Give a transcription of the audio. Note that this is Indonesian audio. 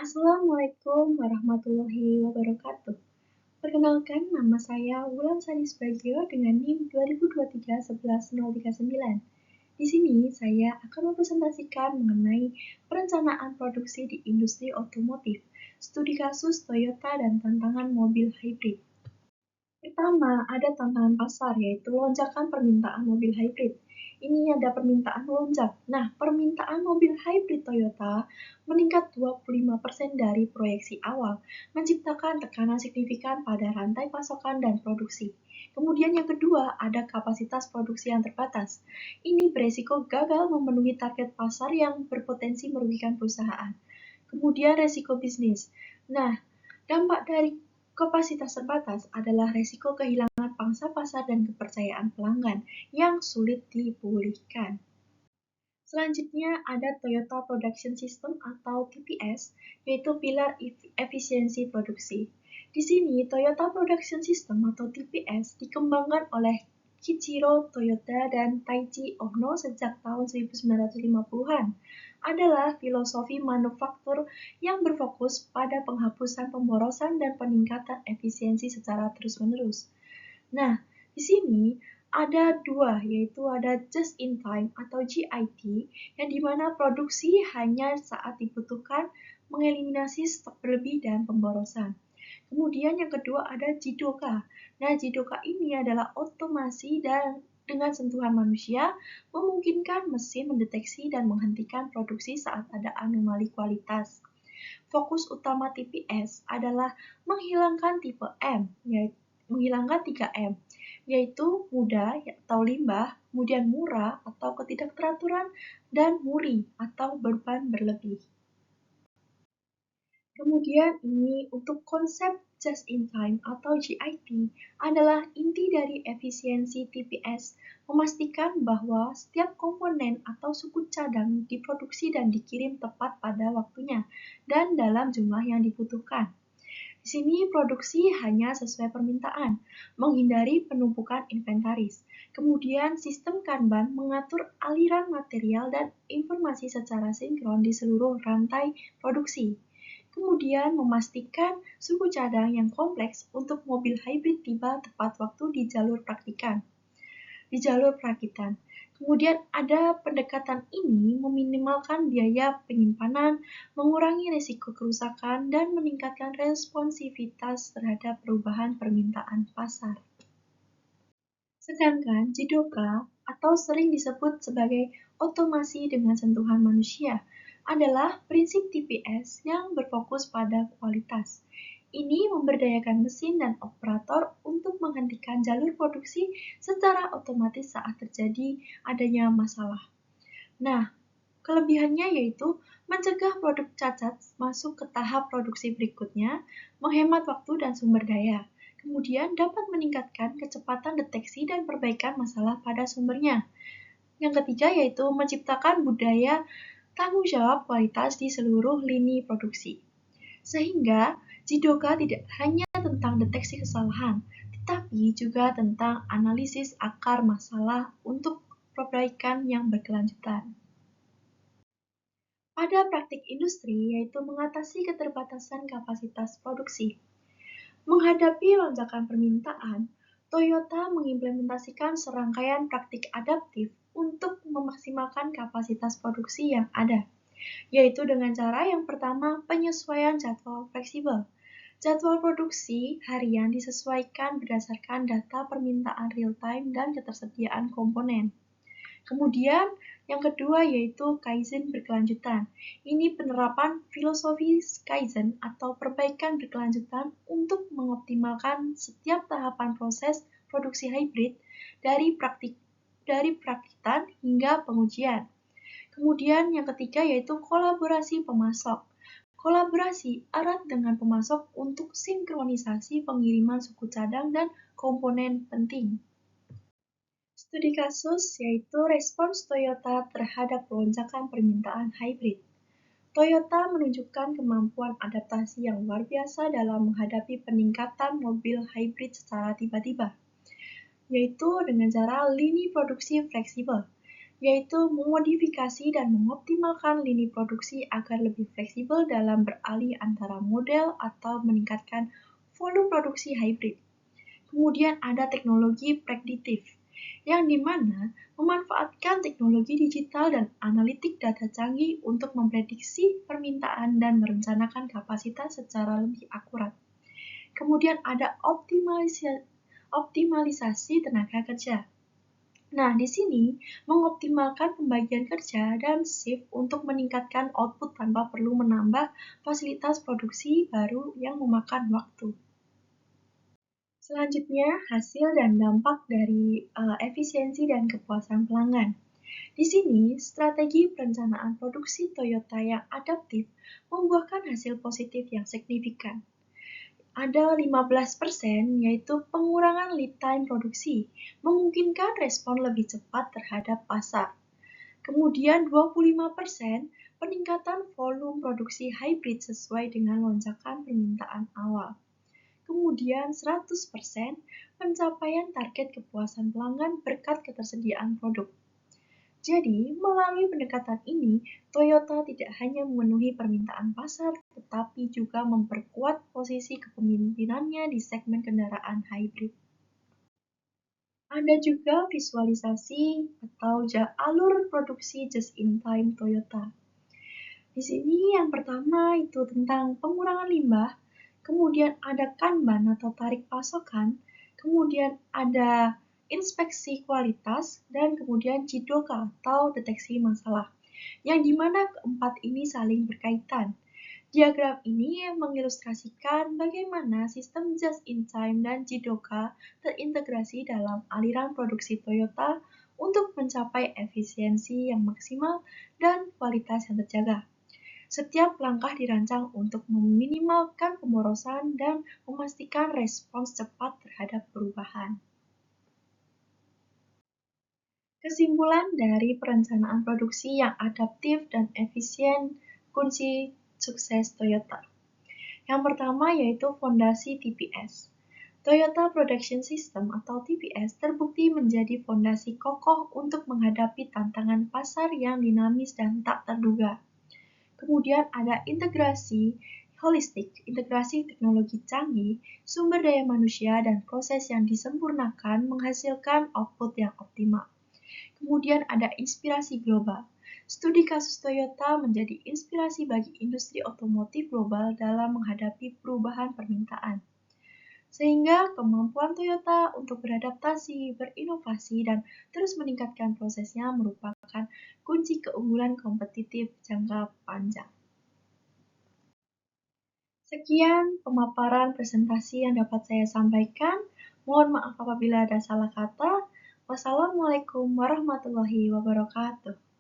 Assalamualaikum warahmatullahi wabarakatuh. Perkenalkan, nama saya Wulan Sari Subagio dengan NIM 2023-11039. Di sini saya akan mempresentasikan mengenai perencanaan produksi di industri otomotif, studi kasus Toyota dan tantangan mobil hybrid. Pertama, ada tantangan pasar, yaitu lonjakan permintaan mobil hybrid. Ini ada permintaan melonjak. Nah, permintaan mobil hybrid Toyota meningkat 25% dari proyeksi awal, menciptakan tekanan signifikan pada rantai pasokan dan produksi. Kemudian yang kedua, ada kapasitas produksi yang terbatas. Ini beresiko gagal memenuhi target pasar yang berpotensi merugikan perusahaan. Kemudian resiko bisnis. Nah, dampak dari kapasitas terbatas adalah resiko kehilangan pangsa pasar dan kepercayaan pelanggan yang sulit dipulihkan. Selanjutnya ada Toyota Production System atau TPS, yaitu pilar efisiensi produksi. Di sini, Toyota Production System atau TPS dikembangkan oleh Kiichiro Toyota dan Taichi Ohno sejak tahun 1950-an. Adalah filosofi manufaktur yang berfokus pada penghapusan pemborosan dan peningkatan efisiensi secara terus-menerus. Nah, di sini ada dua, yaitu ada just in time atau JIT, yang dimana produksi hanya saat dibutuhkan, mengeliminasi stok berlebih dan pemborosan. Kemudian yang kedua ada Jidoka. Nah, Jidoka ini adalah otomasi dan dengan sentuhan manusia, memungkinkan mesin mendeteksi dan menghentikan produksi saat ada anomali kualitas. Fokus utama TPS adalah menghilangkan tipe M, yaitu menghilangkan 3M, yaitu mudah atau limbah, kemudian murah atau ketidakteraturan, dan muri atau beban berlebih. Kemudian ini untuk konsep just in time atau JIT adalah inti dari efisiensi TPS, memastikan bahwa setiap komponen atau suku cadang diproduksi dan dikirim tepat pada waktunya dan dalam jumlah yang dibutuhkan. Di sini produksi hanya sesuai permintaan, menghindari penumpukan inventaris. Kemudian sistem Kanban mengatur aliran material dan informasi secara sinkron di seluruh rantai produksi. Kemudian memastikan suku cadang yang kompleks untuk mobil hybrid tiba tepat waktu di jalur perakitan. Kemudian ada pendekatan ini meminimalkan biaya penyimpanan, mengurangi risiko kerusakan, dan meningkatkan responsivitas terhadap perubahan permintaan pasar. Sedangkan Jidoka, atau sering disebut sebagai otomasi dengan sentuhan manusia, adalah prinsip TPS yang berfokus pada kualitas. Ini memberdayakan mesin dan operator untuk menghentikan jalur produksi secara otomatis saat terjadi adanya masalah. Nah, kelebihannya yaitu mencegah produk cacat masuk ke tahap produksi berikutnya, menghemat waktu dan sumber daya. Kemudian dapat meningkatkan kecepatan deteksi dan perbaikan masalah pada sumbernya. Yang ketiga yaitu menciptakan budaya tanggung jawab kualitas di seluruh lini produksi. Sehingga Jidoka tidak hanya tentang deteksi kesalahan, tetapi juga tentang analisis akar masalah untuk perbaikan yang berkelanjutan. Pada praktik industri, yaitu mengatasi keterbatasan kapasitas produksi. Menghadapi lonjakan permintaan, Toyota mengimplementasikan serangkaian praktik adaptif untuk memaksimalkan kapasitas produksi yang ada, yaitu dengan cara yang pertama penyesuaian jadwal fleksibel. Jadwal produksi harian disesuaikan berdasarkan data permintaan real-time dan ketersediaan komponen. Kemudian yang kedua yaitu Kaizen berkelanjutan. Ini penerapan filosofi Kaizen atau perbaikan berkelanjutan untuk mengoptimalkan setiap tahapan proses produksi hybrid dari perakitan hingga pengujian. Kemudian yang ketiga yaitu kolaborasi pemasok. Kolaborasi erat dengan pemasok untuk sinkronisasi pengiriman suku cadang dan komponen penting. Studi kasus yaitu respons Toyota terhadap lonjakan permintaan hybrid. Toyota menunjukkan kemampuan adaptasi yang luar biasa dalam menghadapi peningkatan mobil hybrid secara tiba-tiba, yaitu dengan cara lini produksi fleksibel. yaitu memodifikasi dan mengoptimalkan lini produksi agar lebih fleksibel dalam beralih antara model atau meningkatkan volume produksi hybrid. Kemudian ada teknologi prediktif, yang dimana memanfaatkan teknologi digital dan analitik data canggih untuk memprediksi permintaan dan merencanakan kapasitas secara lebih akurat. Kemudian ada optimalisasi tenaga kerja. Nah, di sini mengoptimalkan pembagian kerja dan shift untuk meningkatkan output tanpa perlu menambah fasilitas produksi baru yang memakan waktu. Selanjutnya, hasil dan dampak dari efisiensi dan kepuasan pelanggan. Di sini, strategi perencanaan produksi Toyota yang adaptif membuahkan hasil positif yang signifikan. Ada 15%, yaitu pengurangan lead time produksi, memungkinkan respon lebih cepat terhadap pasar. Kemudian 25%, peningkatan volume produksi hybrid sesuai dengan lonjakan permintaan awal. Kemudian 100%, pencapaian target kepuasan pelanggan berkat ketersediaan produk. Jadi, melalui pendekatan ini, Toyota tidak hanya memenuhi permintaan pasar, tetapi juga memperkuat posisi kepemimpinannya di segmen kendaraan hybrid. Ada juga visualisasi atau alur produksi just-in-time Toyota. Di sini yang pertama itu tentang pengurangan limbah, kemudian ada Kanban atau tarik pasokan, kemudian ada inspeksi kualitas, dan kemudian Jidoka atau deteksi masalah, yang dimana keempat ini saling berkaitan. Diagram ini mengilustrasikan bagaimana sistem just-in-time dan Jidoka terintegrasi dalam aliran produksi Toyota untuk mencapai efisiensi yang maksimal dan kualitas yang terjaga. Setiap langkah dirancang untuk meminimalkan pemborosan dan memastikan respons cepat terhadap perubahan. Kesimpulan dari perencanaan produksi yang adaptif dan efisien kunci sukses Toyota. Yang pertama yaitu fondasi TPS. Toyota Production System atau TPS terbukti menjadi fondasi kokoh untuk menghadapi tantangan pasar yang dinamis dan tak terduga. Kemudian ada integrasi holistik, integrasi teknologi canggih, sumber daya manusia, dan proses yang disempurnakan menghasilkan output yang optimal. Kemudian ada inspirasi global. Studi kasus Toyota menjadi inspirasi bagi industri otomotif global dalam menghadapi perubahan permintaan. Sehingga kemampuan Toyota untuk beradaptasi, berinovasi, dan terus meningkatkan prosesnya merupakan kunci keunggulan kompetitif jangka panjang. Sekian pemaparan presentasi yang dapat saya sampaikan. Mohon maaf apabila ada salah kata. Wassalamualaikum warahmatullahi wabarakatuh.